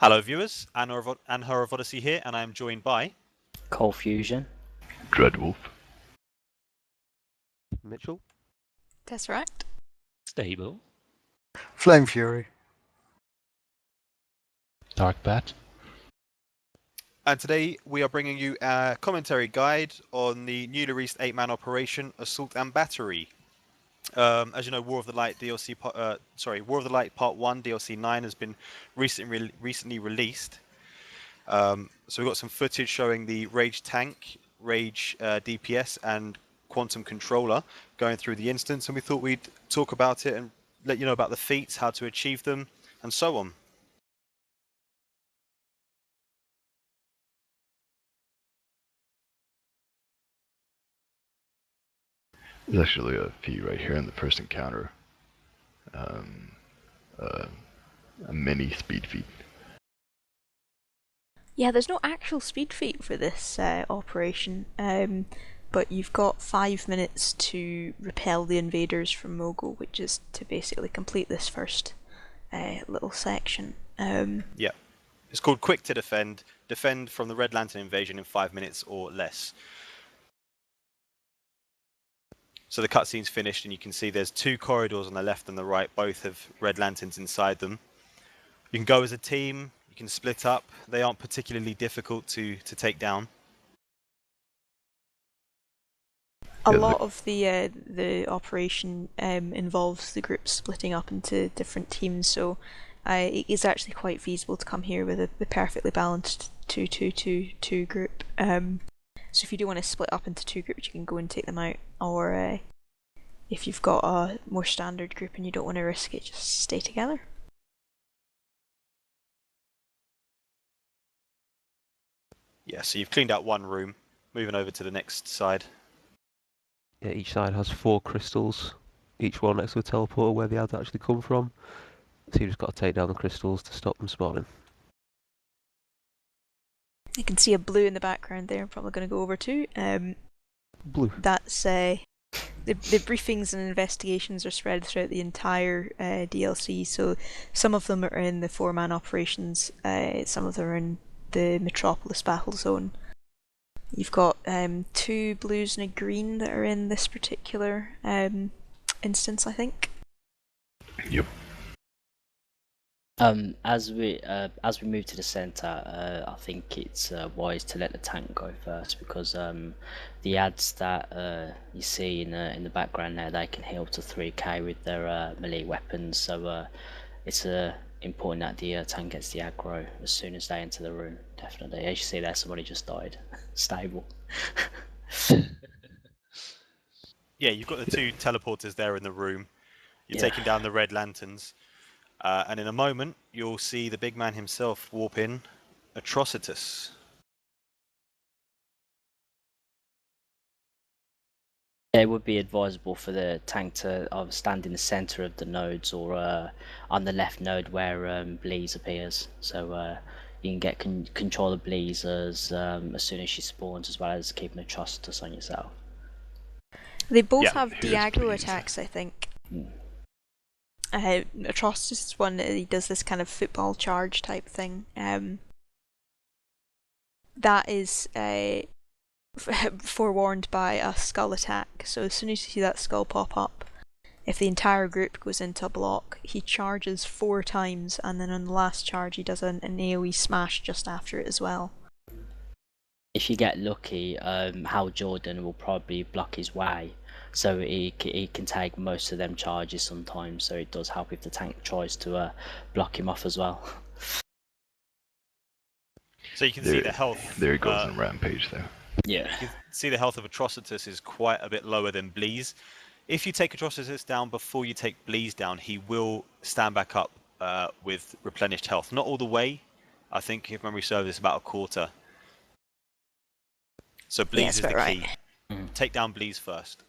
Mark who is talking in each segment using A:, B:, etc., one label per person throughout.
A: Hello viewers, Anhur of Odyssey here, and I am joined by...
B: Cold Fusion.
C: Dreadwolf.
D: Mitchell.
E: Tesseract.
F: Stable.
G: Flame Fury.
C: Dark Bat.
A: And today we are bringing you a commentary guide on the newly released 8-man operation, Assault and Battery. As you know, War of the Light War of the Light Part 1 DLC 9 has been recently released. So we've got some footage showing the Rage Tank, Rage DPS and Quantum Controller going through the instance, and we thought we'd talk about it and let you know about the feats, how to achieve them, and so on.
C: There's actually a feat right here in the first encounter. A mini speed feat.
E: Yeah, there's no actual speed feat for this operation, but you've got 5 minutes to repel the invaders from Mogul, which is to basically complete this first little section.
A: Yeah, it's called Quick to Defend. Defend from the Red Lantern invasion in 5 minutes or less. So the cutscene's finished, and you can see there's 2 corridors on the left and the right, both have Red Lanterns inside them. You can go as a team, you can split up. They aren't particularly difficult to take down.
E: A lot of the operation involves the group splitting up into different teams, so it is actually quite feasible to come here with the perfectly balanced 2-2-2-2 group. So if you do want to split up into 2 groups, you can go and take them out, or if you've got a more standard group and you don't want to risk it, just stay together.
A: Yeah, so you've cleaned out one room, moving over to the next side.
D: Yeah, each side has 4 crystals, each one next to a teleporter where the ads actually come from. So you've just got to take down the crystals to stop them spawning.
E: You can see a blue in the background there, I'm probably going to go over to.
D: Blue.
E: That's the briefings and investigations are spread throughout the entire DLC, so some of them are in the 4-man operations, some of them are in the Metropolis battle zone. You've got 2 blues and a green that are in this particular instance, I think.
C: Yep.
B: As we move to the centre, I think it's wise to let the tank go first, because the ads that you see in the background there, they can heal to 3k with their melee weapons. So it's important that the tank gets the aggro as soon as they enter the room. Definitely, as you see there, somebody just died. Stable.
A: Yeah, you've got the 2 teleporters there in the room. You're taking down the Red Lanterns. And in a moment, you'll see the big man himself warp in, Atrocitus.
B: Yeah, it would be advisable for the tank to either stand in the centre of the nodes, or on the left node where Bleeze appears. So you can get control of Bleeze as soon as she spawns, as well as keeping Atrocitus on yourself.
E: They both have Diagro attacks, I think.
B: Mm.
E: Atrocitus is one that he does this kind of football charge type thing. That is forewarned by a skull attack, so as soon as you see that skull pop up, if the entire group goes into a block, he charges 4 times, and then on the last charge he does an AoE smash just after it as well.
B: If you get lucky, Hal Jordan will probably block his way, so he can take most of them charges sometimes, so it does help if the tank tries to block him off as well.
A: So you can see the health.
C: There he goes on Rampage there.
B: Yeah.
A: You can see the health of Atrocitus is quite a bit lower than Bleeze. If you take Atrocitus down before you take Bleeze down, he will stand back up with replenished health. Not all the way. I think, if memory serves, it's about a quarter. So Bleeze is the key. Take down Bleeze first.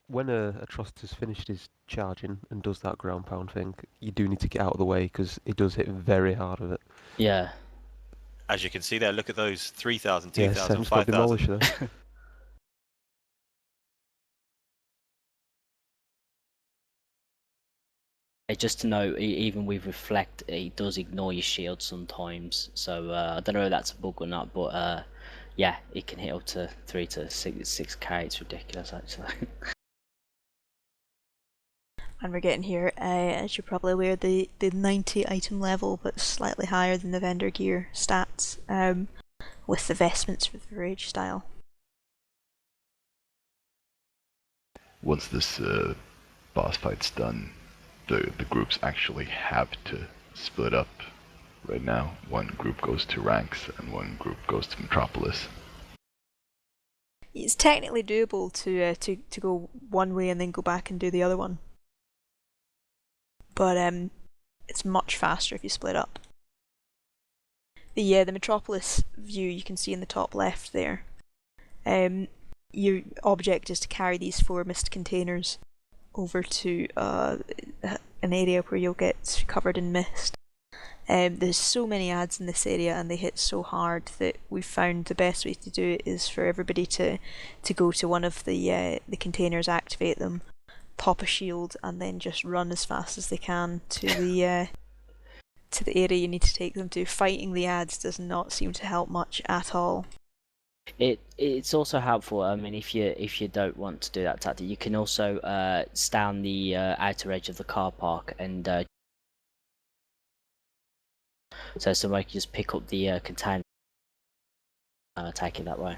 D: When Atrocitus finished his charging and does that ground pound thing, you do need to get out of the way, because it does hit very hard with it.
B: Yeah.
A: As you can see there, look at those 3,000,
D: Yeah,
A: 2,000,
D: 7's got
A: 5,000.
D: demolished there.
B: Just to know, even with Reflect, it does ignore your shield sometimes. So I don't know if that's a bug or not, but yeah, it can hit up to 3 to 6k. It's ridiculous, actually.
E: And we're getting here, as you're probably aware, the 90 item level, but slightly higher than the vendor gear stats, with the vestments with the rage style.
C: Once this boss fight's done, the groups actually have to split up. Right now, one group goes to ranks and one group goes to Metropolis.
E: It's technically doable to go one way and then go back and do the other one, but it's much faster if you split up. The Metropolis view you can see in the top left there. Your object is to carry these 4 mist containers over to an area where you'll get covered in mist. There's so many ads in this area and they hit so hard that we've found the best way to do it is for everybody to go to one of the containers, activate them, pop a shield, and then just run as fast as they can to the area you need to take them to. Fighting the ads does not seem to help much at all.
B: It's also helpful. I mean, if you don't want to do that tactic, you can also stay on the outer edge of the car park, and so somebody can just pick up the container and attack it that way.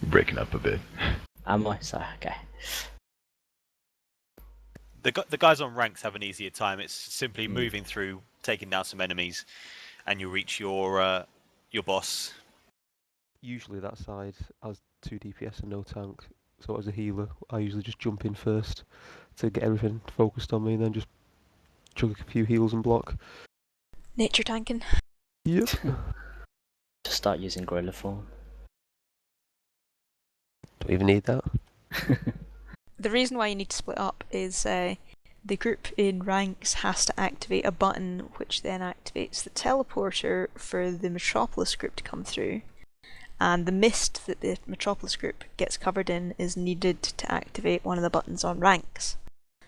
C: Breaking up a bit.
B: Am I? So okay.
A: The guys on ranks have an easier time. It's simply moving through, taking down some enemies, and you reach your boss.
D: Usually that side has 2 DPS and no tank, so as a healer, I usually just jump in first to get everything focused on me, and then just chug a few heals and block.
E: Nature tanking.
D: Yep.
B: Just start using gorilla form.
D: Don't even need that.
E: The reason why you need to split up is the group in ranks has to activate a button which then activates the teleporter for the Metropolis group to come through, and the mist that the Metropolis group gets covered in is needed to activate one of the buttons on ranks.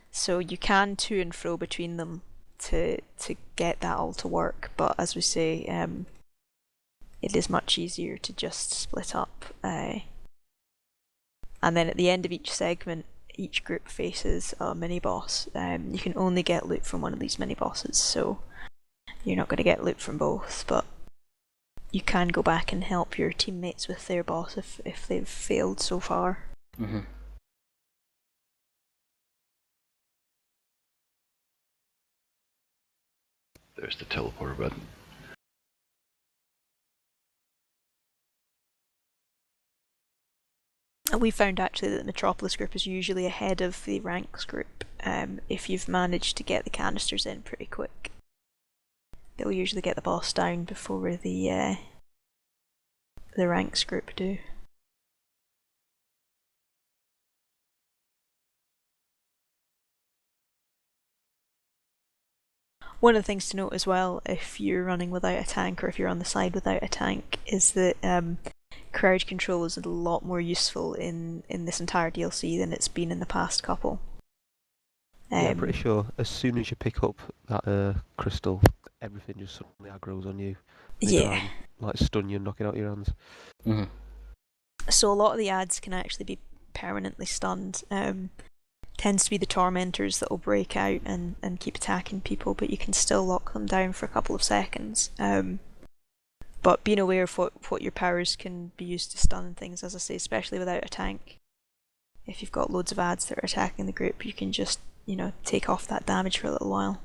E: So you can to and fro between them to get that all to work, but as we say, it is much easier to just split up. And then at the end of each segment, each group faces a mini boss. You can only get loot from one of these mini bosses, so you're not going to get loot from both, but you can go back and help your teammates with their boss if they've failed so far.
B: Mm-hmm.
C: There's the teleporter button.
E: We found actually that the Metropolis group is usually ahead of the ranks group if you've managed to get the canisters in pretty quick. They'll usually get the boss down before the ranks group do. One of the things to note as well, if you're running without a tank or if you're on the side without a tank, is that crowd control is a lot more useful in this entire DLC than it's been in the past couple.
D: Yeah, I'm pretty sure as soon as you pick up that crystal, everything just suddenly aggroes on you. They try and, like, stun you and knock it out of your hands.
B: Mm-hmm.
E: So a lot of the ads can actually be permanently stunned. Tends to be the tormentors that will break out and keep attacking people, but you can still lock them down for a couple of seconds. But being aware of what your powers can be used to stun things, as I say, especially without a tank. If you've got loads of ads that are attacking the group, you can just, take off that damage for a little while.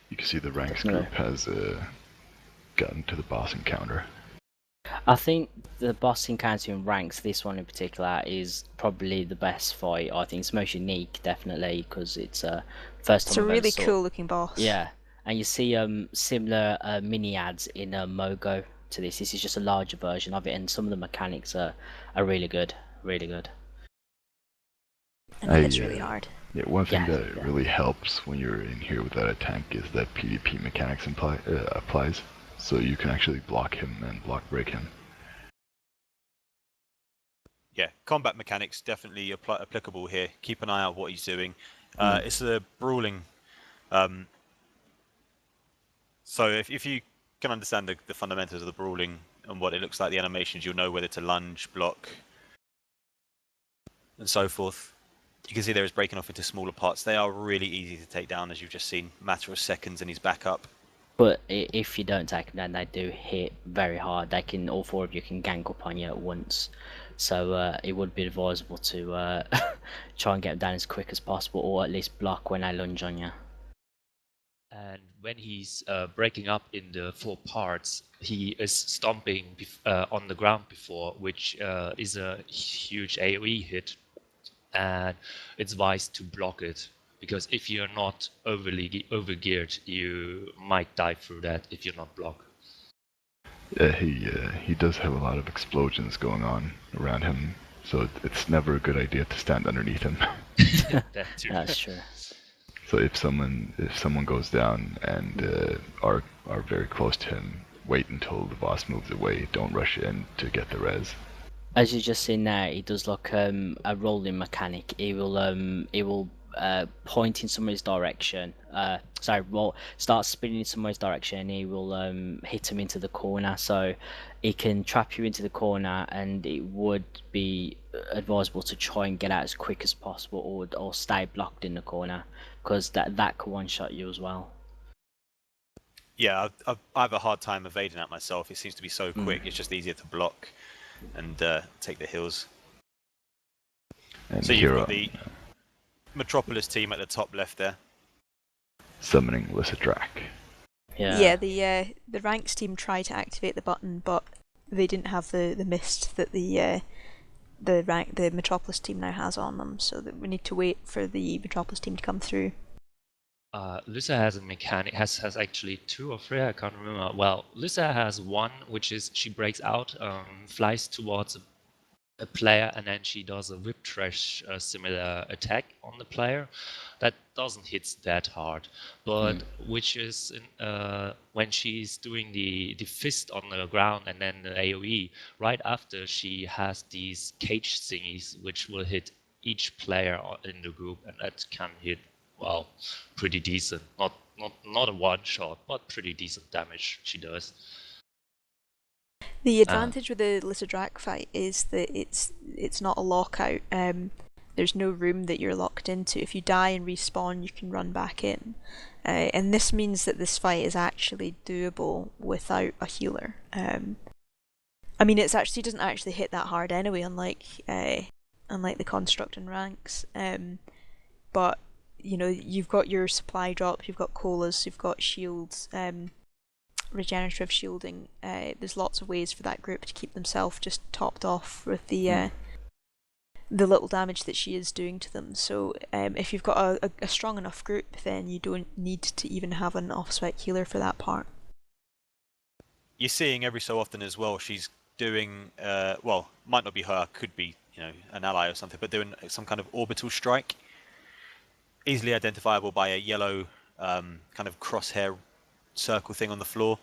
C: You can see the ranks group has gotten to the boss encounter.
B: I think the boss encounter in ranks, this one in particular, is probably the best fight. I think it's most unique, definitely, because it's first time
E: It's a
B: I've ever
E: really
B: saw.
E: cool looking boss.
B: Yeah, and you see similar mini ads in Mogo to this. This is just a larger version of it, and some of the mechanics are really good, really good.
E: And it's really hard.
C: Yeah, one thing that really helps when you're in here without a tank is that PvP mechanics applies. So you can actually block him and block break him.
A: Yeah, combat mechanics definitely applicable here. Keep an eye out what he's doing. It's a brawling So if you can understand the fundamentals of the brawling and what it looks like, the animations, you'll know whether to lunge, block, and so forth. You can see there is breaking off into smaller parts. They are really easy to take down, as you've just seen. Matter of seconds and he's back up.
B: But if you don't take them down, they do hit very hard. They can, all four of you can gang up on you at once. So it would be advisable to try and get them down as quick as possible, or at least block when they lunge on you.
F: And when he's breaking up in the 4 parts, he is stomping on the ground before, which is a huge AoE hit, and it's wise to block it, because if you're not overgeared, you might die through that if you're not blocked.
C: Yeah, he does have a lot of explosions going on around him, so it's never a good idea to stand underneath him.
F: That too.
B: That's true.
C: So if someone goes down and are very close to him, wait until the boss moves away. Don't rush in to get the res.
B: As you just seen there, he does like a rolling mechanic. He will point in somebody's direction. Start spinning in somebody's direction. And he will hit him into the corner. So he can trap you into the corner, and it would be advisable to try and get out as quick as possible, or stay blocked in the corner, because that could one-shot you as well.
A: Yeah, I have a hard time evading that myself. It seems to be so quick. It's just easier to block and take the hills.
C: And
A: So
C: here
A: you've got the Metropolis team at the top left there.
C: summoning Lyssa Drak.
B: Yeah.
E: Yeah, the ranks team tried to activate the button, but they didn't have the mist that the Metropolis team now has on them, so that we need to wait for the Metropolis team to come through.
F: Lyssa has a mechanic, has actually 2 or 3, I can't remember. Well, Lyssa has one, which is she breaks out, flies towards a player, and then she does a whip trash similar attack on the player. That doesn't hit that hard, but which is when she's doing the fist on the ground and then the AoE, right after she has these cage thingies which will hit each player in the group, and that can hit, well, pretty decent. Not a one shot, but pretty decent damage she does.
E: The advantage with the Lyssa Drak fight is that it's not a lockout. There's no room that you're locked into. If you die and respawn, you can run back in. And this means that this fight is actually doable without a healer. I mean, it doesn't actually hit that hard anyway, unlike the construct and ranks. But you know, you've got your supply drop, you've got colas, you've got shields, regenerative shielding. There's lots of ways for that group to keep themselves just topped off with the little damage that she is doing to them. So if you've got a strong enough group, then you don't need to even have an off-spec healer for that part.
A: You're seeing every so often as well, she's doing, well, might not be her, could be, you know, an ally or something, but doing some kind of orbital strike. Easily identifiable by a yellow kind of crosshair circle thing on the floor.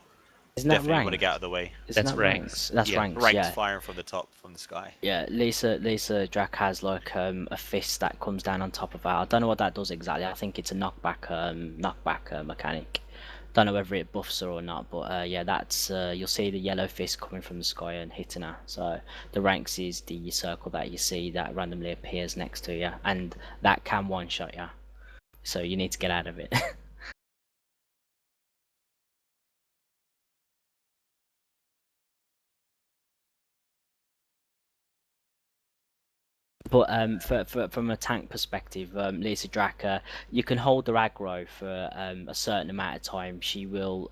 B: Isn't that
A: Definitely
B: ranks?
A: want to get out of the way.
B: Isn't
F: That's
B: that
F: ranks.
B: That's
F: Yeah.
B: ranks,
A: Ranks
B: yeah.
A: firing from the top, from the sky.
B: Yeah, Lyssa Drak has like a fist that comes down on top of her. I don't know what that does exactly. I think it's a knockback mechanic. Don't know whether it buffs her or not, but yeah, that's you'll see the yellow fist coming from the sky and hitting her. So the ranks is the circle that you see that randomly appears next to you, and that can one-shot you. So you need to get out of it. But from a tank perspective, Lyssa Drak, you can hold her aggro for a certain amount of time. She will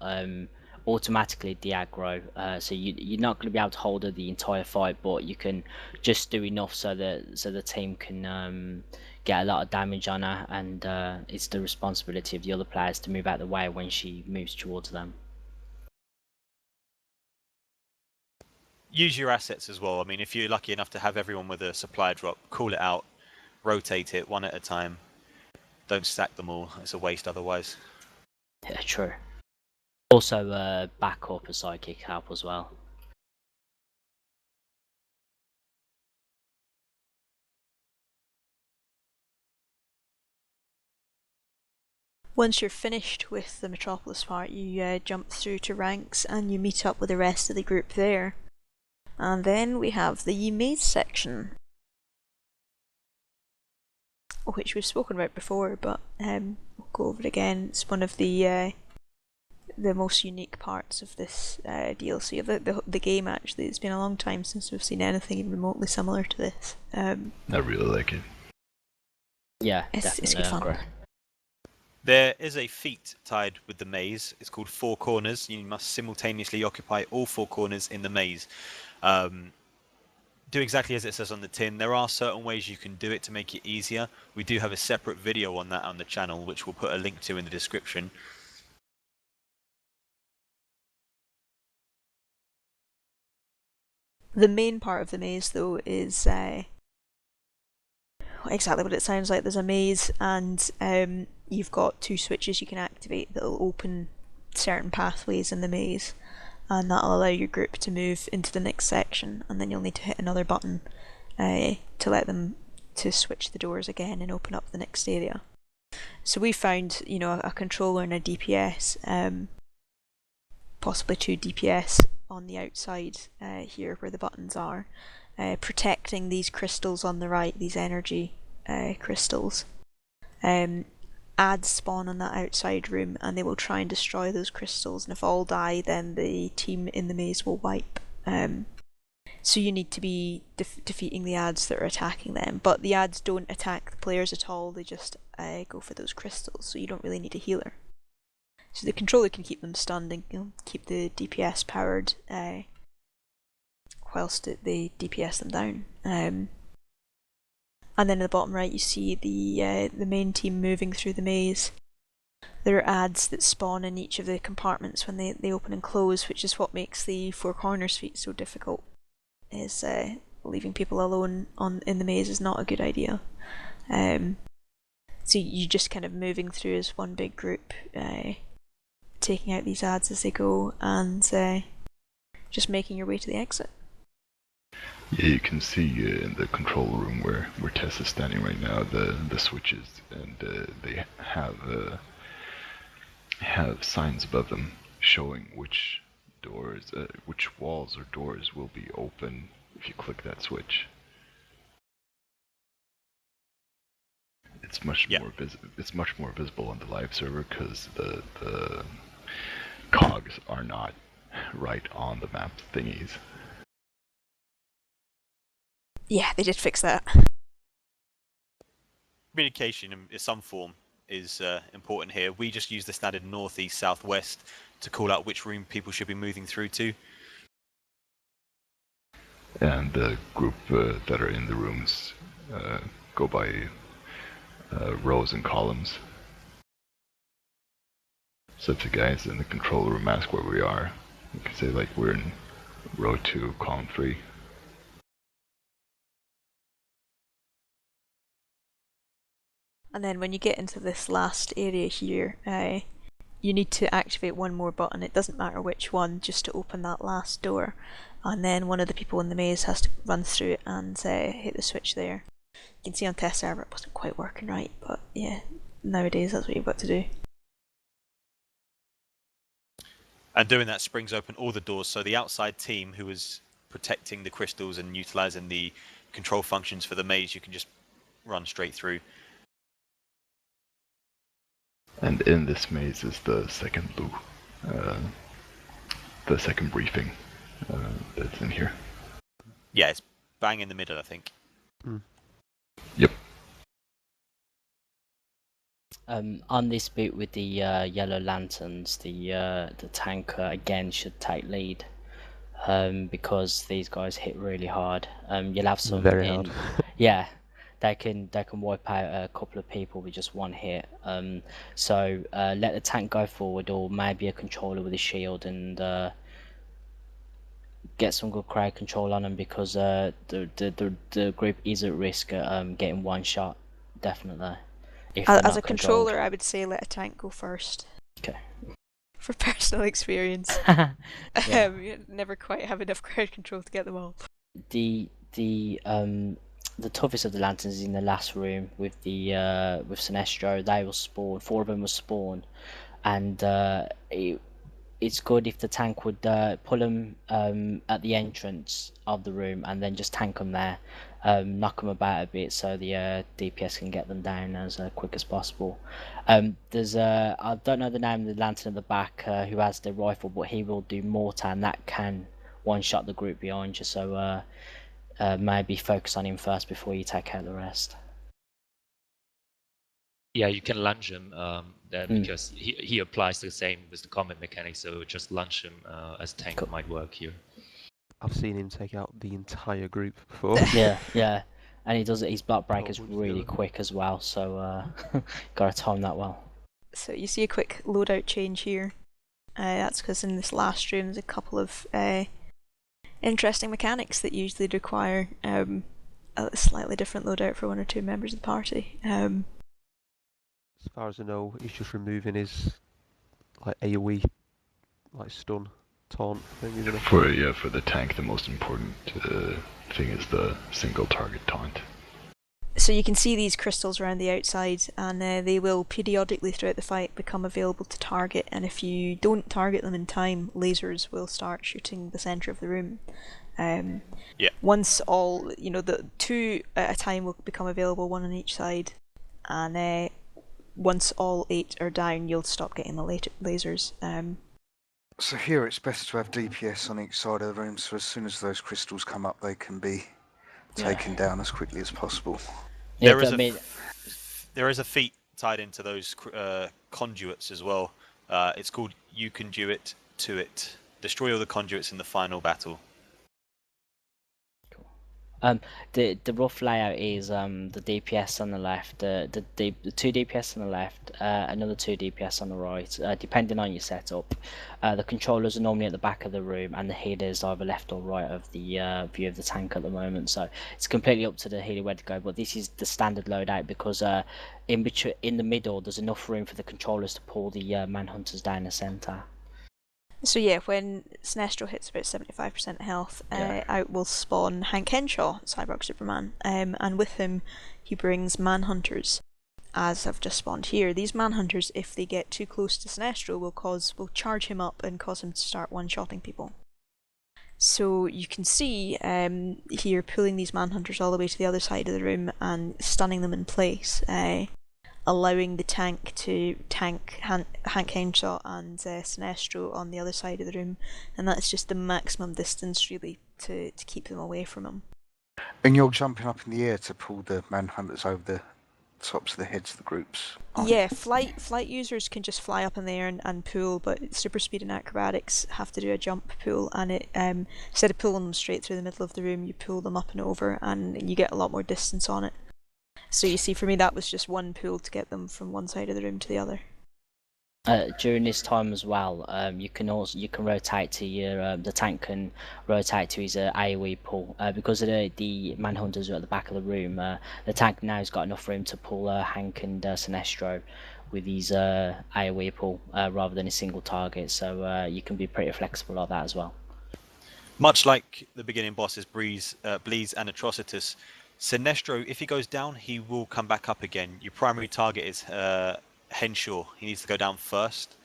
B: automatically de-aggro, so you're not going to be able to hold her the entire fight, but you can just do enough so the team can get a lot of damage on her, and it's the responsibility of the other players to move out of the way when she moves towards them.
A: Use your assets as well. I mean, if you're lucky enough to have everyone with a supply drop, call it out, rotate it one at a time. Don't stack them all. It's a waste otherwise.
B: Yeah, true. Also, back up a psychic help as well.
E: Once you're finished with the Metropolis part, you jump through to ranks and you meet up with the rest of the group there. And then we have the maze section, which we've spoken about before, but we'll go over it again. It's one of the most unique parts of this DLC, of the game actually. It's been a long time since we've seen anything remotely similar to this.
C: I really like it.
B: Yeah,
E: it's good fun.
B: agree.
A: There is a feat tied with the maze. It's called 4 corners. You must simultaneously occupy all 4 corners in the maze. Do exactly as it says on the tin. There are certain ways you can do it to make it easier. We do have a separate video on that on the channel, which we'll put a link to in the description.
E: The main part of the maze, though, is exactly what it sounds like. There's a maze, and you've got 2 switches you can activate that'll open certain pathways in the maze, and that'll allow your group to move into the next section, and then you'll need to hit another button to let them to switch the doors again and open up the next area. So we found, you know, a controller and a DPS, possibly 2 DPS on the outside here where the buttons are, protecting these crystals on the right, these energy crystals. Ads spawn on that outside room and they will try and destroy those crystals, and if all die then the team in the maze will wipe. So you need to be defeating the ads that are attacking them, but the ads don't attack the players at all, they just go for those crystals, so you don't really need a healer. So the controller can keep them stunned and, you know, keep the DPS powered whilst they DPS them down. And then at the bottom right you see the main team moving through the maze. There are ads that spawn in each of the compartments when they open and close, which is what makes the 4 corners feat so difficult. Is leaving people alone in the maze is not a good idea. So you're just kind of moving through as one big group, taking out these ads as they go, and just making your way to the exit.
C: Yeah, you can see in the control room where Tess is standing right now the switches, and they have signs above them showing which doors, which walls or doors will be open if you click that switch. It's much more visible on the live server because the cogs are not right on the map thingies.
E: Yeah, they did fix that.
A: Communication in some form is important here. We just use the standard northeast, southwest to call out which room people should be moving through to.
C: And the group that are in the rooms go by rows and columns. So if the guys in the control room ask where we are, you can say like we're in row 2, column 3.
E: And then when you get into this last area here, you need to activate one more button. It doesn't matter which one, just to open that last door. And then one of the people in the maze has to run through it and hit the switch there. You can see on test server it wasn't quite working right, but yeah, nowadays that's what you've got to do.
A: And doing that springs open all the doors, so the outside team who is protecting the crystals and utilising the control functions for the maze, you can just run straight through.
C: And in this maze is the second loop, the second briefing that's in here.
A: Yeah, it's bang in the middle, I think.
C: Yep.
B: On this bit with the yellow lanterns, the tanker again should take lead, because these guys hit really hard. You'll have some
D: Very hard.
B: Yeah, they can wipe out a couple of people with just one hit. So let the tank go forward, or maybe a controller with a shield, and get some good crowd control on them, because the group is at risk at getting one shot, definitely.
E: As a controller, I would say let a tank go first.
B: Okay.
E: For personal experience. You never quite have enough crowd control to get them all.
B: The the toughest of the lanterns is in the last room with the with Sinestro. They will spawn. 4 of them will spawn, and it's good if the tank would pull them at the entrance of the room and then just tank them there, knock them about a bit so the DPS can get them down as quick as possible. There's I don't know the name of the lantern at the back who has the rifle, but he will do mortar and that can one-shot the group behind you, so maybe focus on him first before you take out the rest.
F: Yeah, you can lunge him because he applies the same with the combat mechanics, so just lunge him as tank
B: Cool.
F: might work here.
D: I've seen him take out the entire group before.
B: Yeah, and he does it. His block breaker's
D: bunch
B: really
D: together.
B: quick as well, so gotta time that well.
E: So you see a quick loadout change here. That's because in this last room there's a couple of interesting mechanics that usually require a slightly different loadout for 1 or 2 members of the party.
D: As far as I know, he's just removing his like AoE, like stun, taunt thing, isn't it?
C: For the tank, the most important thing is the single target taunt.
E: So you can see these crystals around the outside, and they will periodically throughout the fight become available to target, and if you don't target them in time, lasers will start shooting the centre of the room. Once all, the 2 at a time will become available, 1 on each side, and once all 8 are down, you'll stop getting the lasers.
G: So here it's better to have DPS on each side of the room, so as soon as those crystals come up, they can be taken down as quickly as possible.
B: Yeah,
A: There is a feat tied into those conduits as well. It's called You Conduit to It. Destroy all the conduits in the final battle.
B: The rough layout is the DPS on the left, the 2 DPS on the left, another 2 DPS on the right, depending on your setup. The controllers are normally at the back of the room, and the healer is either left or right of the view of the tank at the moment. So it's completely up to the healer where to go. But this is the standard loadout because in the middle there's enough room for the controllers to pull the manhunters down the centre.
E: So yeah, when Sinestro hits about 75% health, out will spawn Hank Henshaw, Cyborg Superman, and with him he brings Manhunters, as have just spawned here. These Manhunters, if they get too close to Sinestro, will charge him up and cause him to start one-shotting people. So you can see here pulling these Manhunters all the way to the other side of the room and stunning them in place, allowing the tank to tank Hank Henshaw and Sinestro on the other side of the room, and that's just the maximum distance really to keep them away from him.
G: And you're jumping up in the air to pull the manhunters over the tops of the heads of the groups.
E: Yeah, flight users can just fly up in the air and pull, but super speed and acrobatics have to do a jump pull, and it instead of pulling them straight through the middle of the room, you pull them up and over, and you get a lot more distance on it. So you see, for me, that was just one pull to get them from one side of the room to the other.
B: During this time as well, you can rotate to your the tank can rotate to his AoE pull because of the manhunters are at the back of the room. The tank now has got enough room to pull Hank and Sinestro with his AoE pull rather than a single target. So you can be pretty flexible like that as well.
A: Much like the beginning bosses Bleeze and Atrocitus, Sinestro, if he goes down, he will come back up again. Your primary target is Henshaw. He needs to go down first.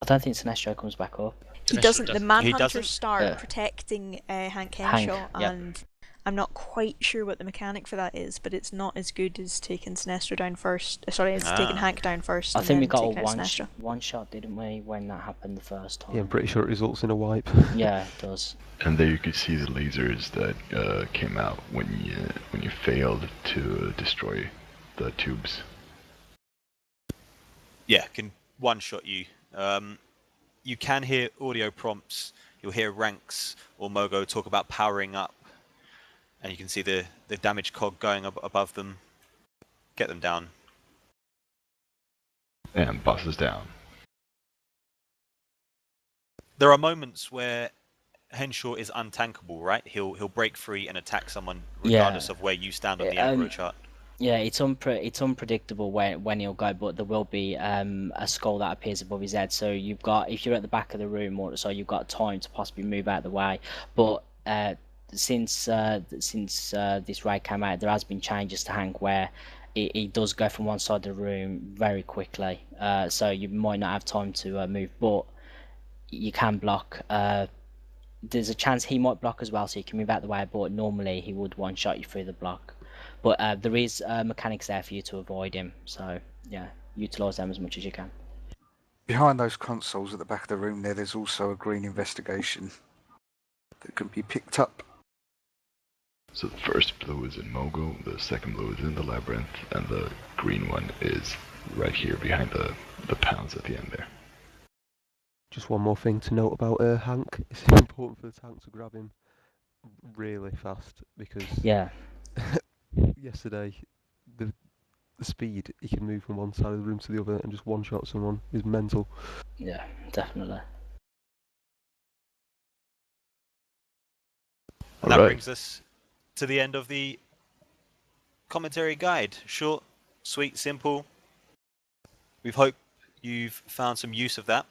B: I don't think Sinestro comes back up.
E: He doesn't. The Manhunters
A: doesn't?
E: start protecting Hank Henshaw, and I'm not quite sure what the mechanic for that is, but it's not as good as taking Sinestro down first. Sorry, it's taking Hank down first.
B: I think we got a
E: Sinestro.
B: one shot, didn't we, when that happened the first time?
D: Yeah, I'm pretty sure it results in a wipe.
B: Yeah, it does.
C: And there you could see the lasers that came out when you failed to destroy the tubes.
A: Yeah, can one-shot you. You can hear audio prompts. You'll hear Ranks or Mogo talk about powering up. And you can see the damage cog going above them. Get them down.
C: And bosses down.
A: There are moments where Henshaw is untankable, right? He'll break free and attack someone regardless of where you stand on the aggro chart.
B: Yeah, it's unpredictable when he'll go, but there will be a skull that appears above his head. So if you're at the back of the room, so you've got time to possibly move out of the way. But since this raid came out, there has been changes to Hank where it does go from one side of the room very quickly. So you might not have time to move, but you can block. There's a chance he might block as well, so you can move out the way. But normally he would one-shot you through the block. But there is mechanics there for you to avoid him. So yeah, utilise them as much as you can.
G: Behind those consoles at the back of the room there's also a green investigation that can be picked up.
C: So the first blue is in Mogul, the second blue is in the Labyrinth, and the green one is right here behind the pounds at the end there.
D: Just one more thing to note about Hank. It's important for the tank to grab him really fast because yesterday the speed he can move from one side of the room to the other and just one-shot someone is mental.
B: Yeah, definitely.
A: And that brings us to the end of the commentary guide. Short, sweet, simple. We hope you've found some use of that.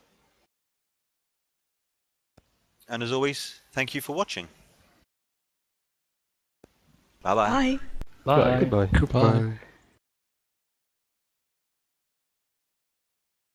A: And as always, thank you for watching. Bye-bye.
E: Bye.
F: Bye.
D: Goodbye.
G: Goodbye.